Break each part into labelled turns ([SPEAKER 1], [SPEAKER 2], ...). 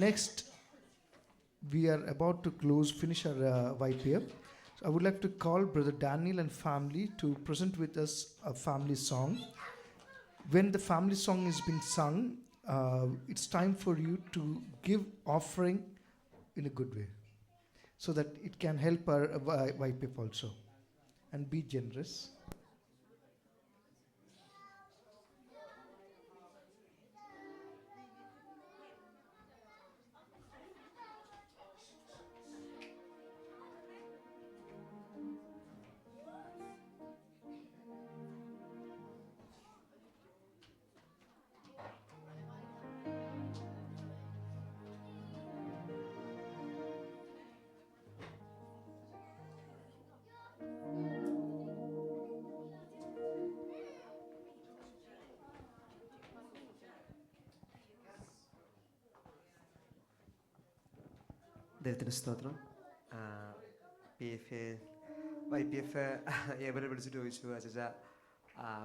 [SPEAKER 1] next, we are about to finish our YPF. So I would like to call Brother Daniel and family to present with us a family song. When the family song is being sung, it's time for you to give offering in a good way, so that it can help our YPF also, and be generous.
[SPEAKER 2] ദൈവത്തിന് സ്തോത്രം. YPF എവരെ വിളിച്ചിട്ട് ചോദിച്ചു, അച്ഛാ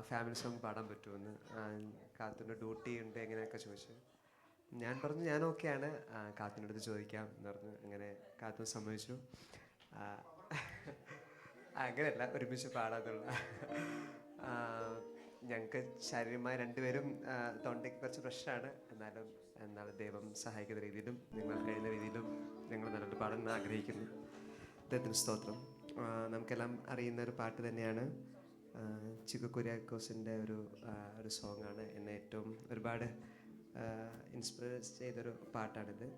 [SPEAKER 2] family song പാടാൻ പറ്റുമെന്ന്. കാത്തുൻ്റെ duty ഉണ്ട് എങ്ങനെയൊക്കെ ചോദിച്ചു. ഞാൻ പറഞ്ഞു ഞാൻ ഓക്കെയാണ്, കാത്തിൻ്റെ അടുത്ത് ചോദിക്കാം എന്ന് പറഞ്ഞു. അങ്ങനെ കാത്തു സമ്മതിച്ചു. അങ്ങനെയല്ല, ഒരുമിച്ച് പാടാത്തുള്ള. ഞങ്ങൾക്ക് ശാരീരികമായി രണ്ടുപേരും തൊണ്ടയ്ക്ക് കുറച്ച് പ്രശ്നമാണ്. എന്നാലും ദൈവം സഹായിക്കുന്ന രീതിയിലും നിങ്ങൾ കഴിയുന്ന രീതിയിലും ഞങ്ങൾ നല്ലൊരു പാടാൻ ആഗ്രഹിക്കുന്നു. ദൈവത്തിന് സ്തോത്രം. നമുക്കെല്ലാം അറിയുന്ന ഒരു പാട്ട് തന്നെയാണ്. ചിക്കു കുര്യാക്കോസിൻ്റെ ഒരു സോങ്ങാണ്. എന്നെ ഏറ്റവും ഒരുപാട് ഇൻസ്പയർ ചെയ്തൊരു പാട്ടാണിത്.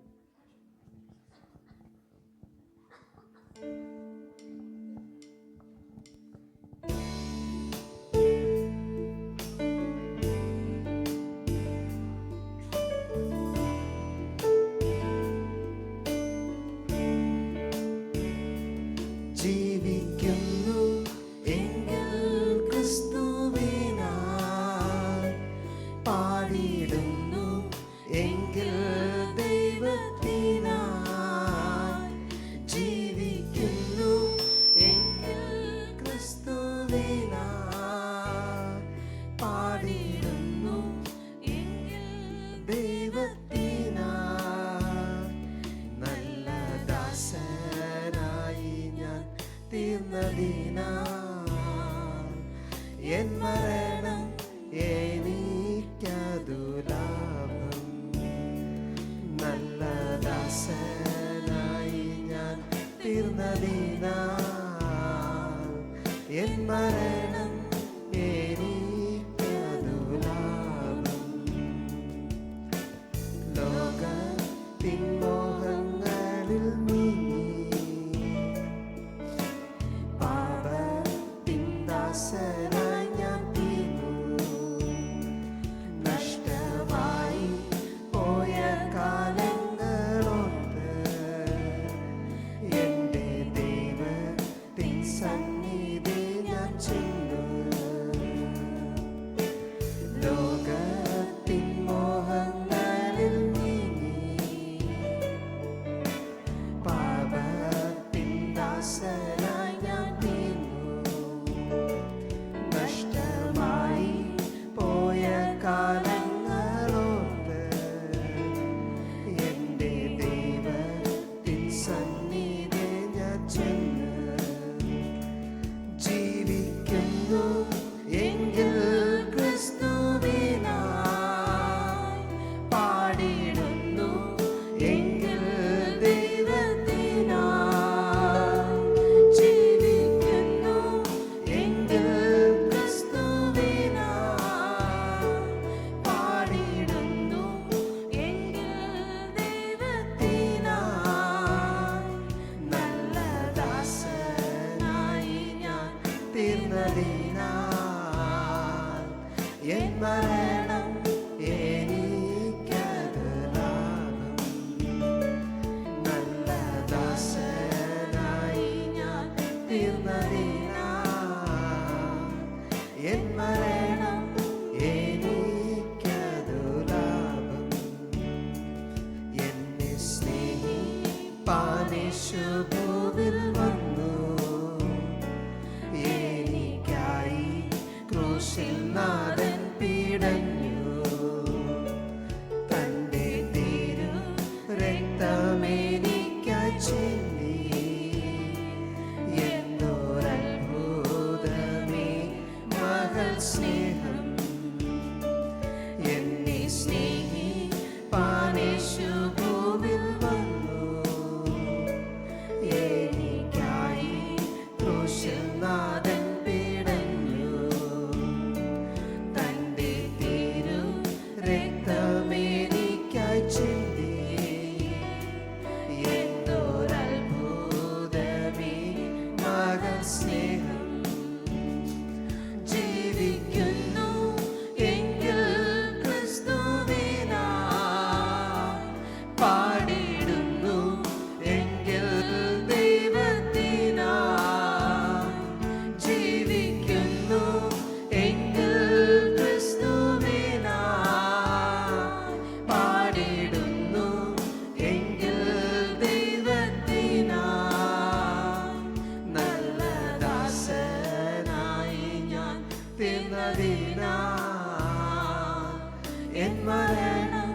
[SPEAKER 2] എൻ മരണം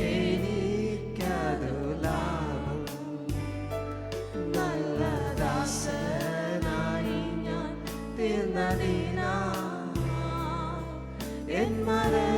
[SPEAKER 2] എനിക്കതു ലാഭം. നല്ല ദാസനായി ഞാൻ തീർന്നതിനാൽ എൻ മരണം